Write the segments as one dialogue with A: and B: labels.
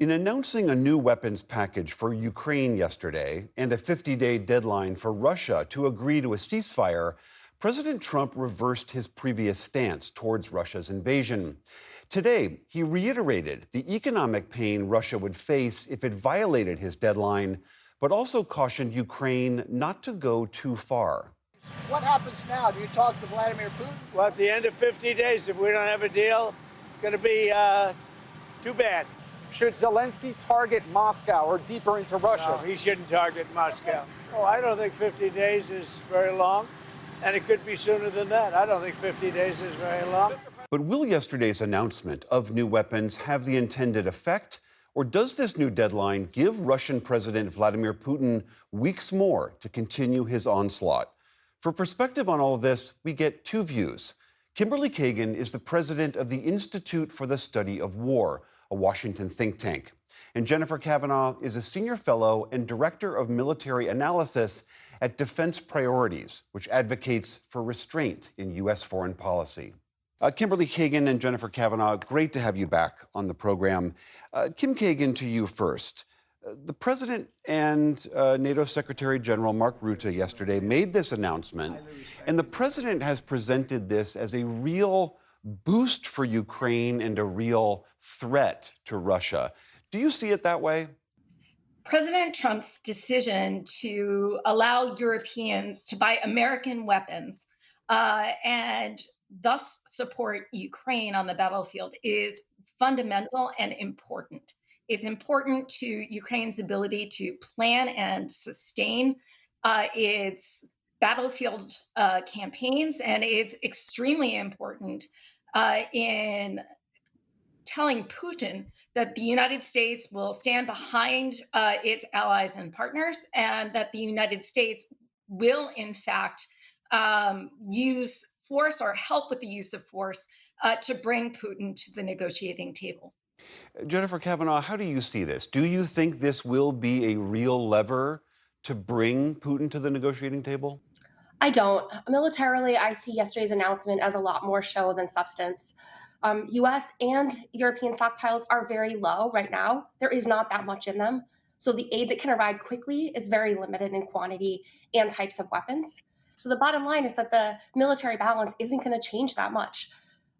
A: In announcing a new weapons package for Ukraine yesterday and a 50-day deadline for Russia to agree to a ceasefire, President Trump reversed his previous stance towards Russia's invasion. Today, he reiterated the economic pain Russia would face if it violated his deadline, but also cautioned Ukraine not to go too far.
B: What happens now? Do you talk to Vladimir Putin?
C: Well, at the end of 50 days, if we don't have a deal, it's going to be too bad.
B: Should Zelensky target Moscow or deeper into Russia?
C: No, he shouldn't target Moscow. Oh, I don't think 50 days is very long, and it could be sooner than that. I don't think 50 days is very long.
A: But will yesterday's announcement of new weapons have the intended effect? Or does this new deadline give Russian President Vladimir Putin weeks more to continue his onslaught? For perspective on all of this, we get two views. Kimberly Kagan is the president of the Institute for the Study of War, a Washington think tank. And Jennifer Kavanaugh is a senior fellow and director of military analysis at Defense Priorities, which advocates for restraint in U.S. foreign policy. Kimberly Kagan and Jennifer Kavanaugh, great to have you back on the program. Kim Kagan, to you first. The president and NATO Secretary General Mark Rutte yesterday made this announcement, and the president has presented this as a real boost for Ukraine and a real threat to Russia. Do you see it that way?
D: President Trump's decision to allow Europeans to buy American weapons and thus support Ukraine on the battlefield is fundamental and important. It's important to Ukraine's ability to plan and sustain its battlefield campaigns, and it's extremely important in telling Putin that the United States will stand behind its allies and partners, and that the United States will, in fact, use force or help with the use of force to bring Putin to the negotiating table.
A: Jennifer Kavanaugh, how do you see this? Do you think this will be a real lever to bring Putin to the negotiating table?
E: I don't. Militarily, I see yesterday's announcement as a lot more show than substance. US and European stockpiles are very low right now. There is not that much in them. So the aid that can arrive quickly is very limited in quantity and types of weapons. So the bottom line is that the military balance isn't going to change that much.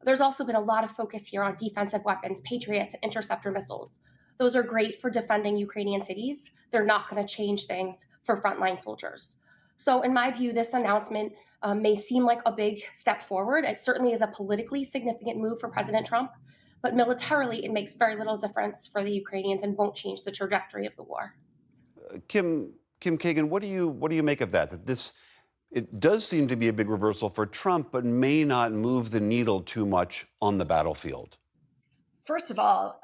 E: There's also been a lot of focus here on defensive weapons, Patriots, interceptor missiles. Those are great for defending Ukrainian cities. They're not going to change things for frontline soldiers. So in my view, this announcement may seem like a big step forward. It certainly is a politically significant move for President Trump, but militarily, it makes very little difference for the Ukrainians and won't change the trajectory of the war.
A: Kim Kagan, what do you make of that? It does seem to be a big reversal for Trump, but may not move the needle too much on the battlefield.
D: First of all,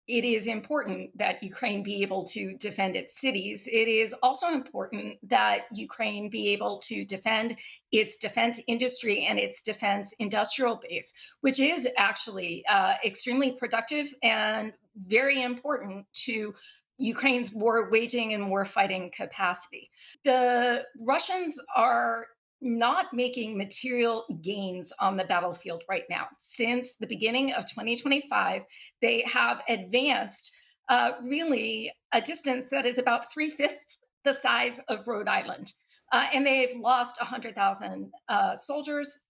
D: it is important that Ukraine be able to defend its cities. It is also important that Ukraine be able to defend its defense industry and its defense industrial base, which is actually extremely productive and very important to Ukraine's war waging and war fighting capacity. The Russians are not making material gains on the battlefield right now. Since the beginning of 2025, they have advanced really a distance that is about three-fifths the size of Rhode Island. And they've lost 100,000 soldiers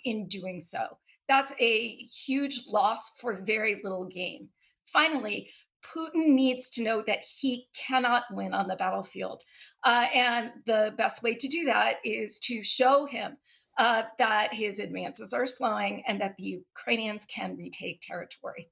D: in doing so. That's a huge loss for very little gain. Finally, Putin needs to know that he cannot win on the battlefield. And the best way to do that is to show him that his advances are slowing and that the Ukrainians can retake territory.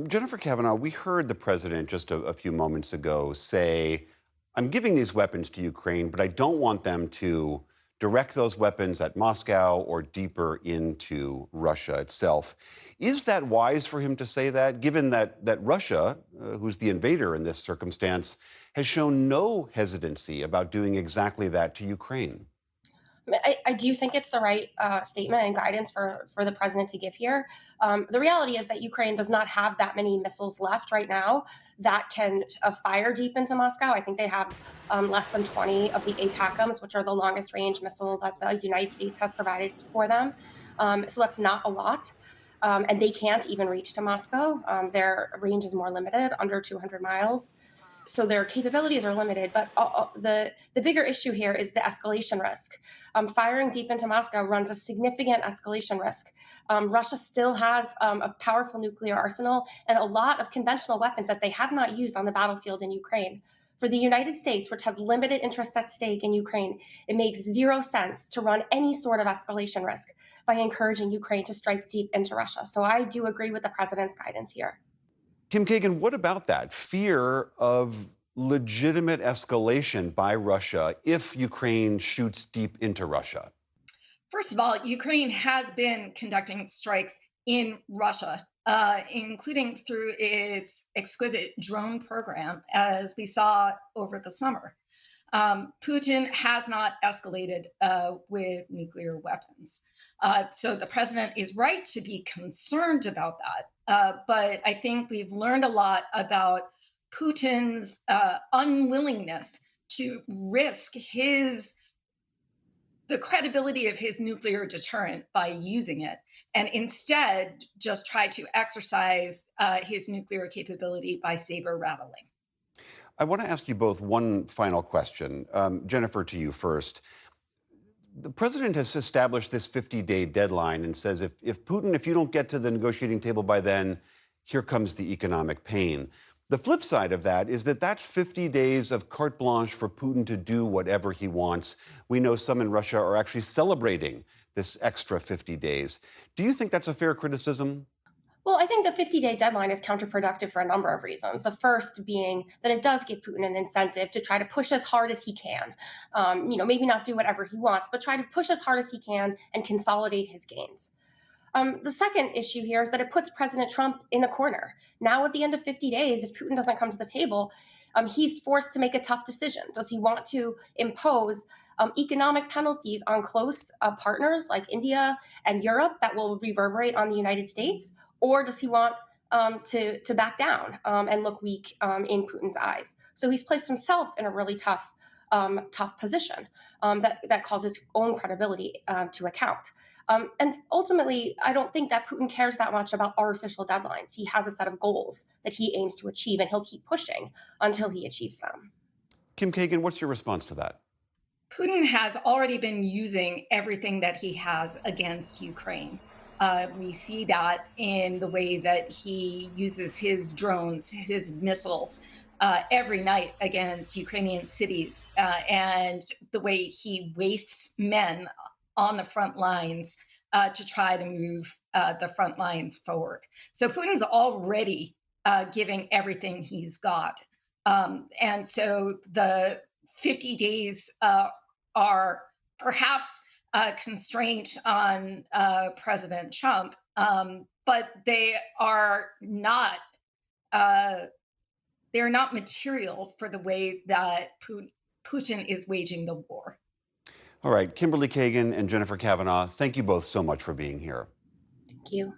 A: Jennifer Kavanaugh, we heard the president just a few moments ago say, I'm giving these weapons to Ukraine, but I don't want them to direct those weapons at Moscow or deeper into Russia itself. Is that wise for him to say that, given that Russia, who's the invader in this circumstance, has shown no hesitancy about doing exactly that to Ukraine?
E: I do think it's the right statement and guidance for the president to give here. The reality is that Ukraine does not have that many missiles left right now that can fire deep into Moscow. I think they have less than 20 of the ATACMS, which are the longest range missile that the United States has provided for them. So that's not a lot. and they can't even reach to Moscow. Their range is more limited, under 200 miles. So their capabilities are limited, but the bigger issue here is the escalation risk. Firing deep into Moscow runs a significant escalation risk. Russia still has a powerful nuclear arsenal and a lot of conventional weapons that they have not used on the battlefield in Ukraine. For the United States, which has limited interests at stake in Ukraine, it makes zero sense to run any sort of escalation risk by encouraging Ukraine to strike deep into Russia. So I do agree with the president's guidance here.
A: Kim Kagan, what about that fear of legitimate escalation by Russia if Ukraine shoots deep into Russia?
D: First of all, Ukraine has been conducting strikes in Russia, including through its exquisite drone program, as we saw over the summer. Putin has not escalated with nuclear weapons. So the president is right to be concerned about that. But I think we've learned a lot about Putin's unwillingness to risk the credibility of his nuclear deterrent by using it, and instead just try to exercise his nuclear capability by saber rattling.
A: I want to ask you both one final question. Jennifer, to you first. The president has established this 50-day deadline and says if Putin, if you don't get to the negotiating table by then, here comes the economic pain. The flip side of that is that that's 50 days of carte blanche for Putin to do whatever he wants. We know some in Russia are actually celebrating this extra 50 days. Do you think that's a fair criticism?
E: Well, I think the 50-day deadline is counterproductive for a number of reasons. The first being that it does give Putin an incentive to try to push as hard as he can. Maybe not do whatever he wants, but try to push as hard as he can and consolidate his gains. The second issue here is that it puts President Trump in a corner. Now, at the end of 50 days, if Putin doesn't come to the table, he's forced to make a tough decision. Does he want to impose economic penalties on close partners like India and Europe that will reverberate on the United States? Or does he want to back down and look weak in Putin's eyes? So he's placed himself in a really tough position that calls his own credibility to account. And ultimately, I don't think that Putin cares that much about artificial deadlines. He has a set of goals that he aims to achieve, and he'll keep pushing until he achieves them.
A: Kim Kagan, what's your response to that?
D: Putin has already been using everything that he has against Ukraine. We see that in the way that he uses his drones, his missiles, every night against Ukrainian cities, and the way he wastes men on the front lines to try to move the front lines forward. So Putin's already giving everything he's got. And so the 50 days are perhaps a constraint on President Trump, but they are not they're not material for the way that Putin is waging the war.
A: All right, Kimberly Kagan and Jennifer Kavanaugh, thank you both so much for being here.
E: Thank you.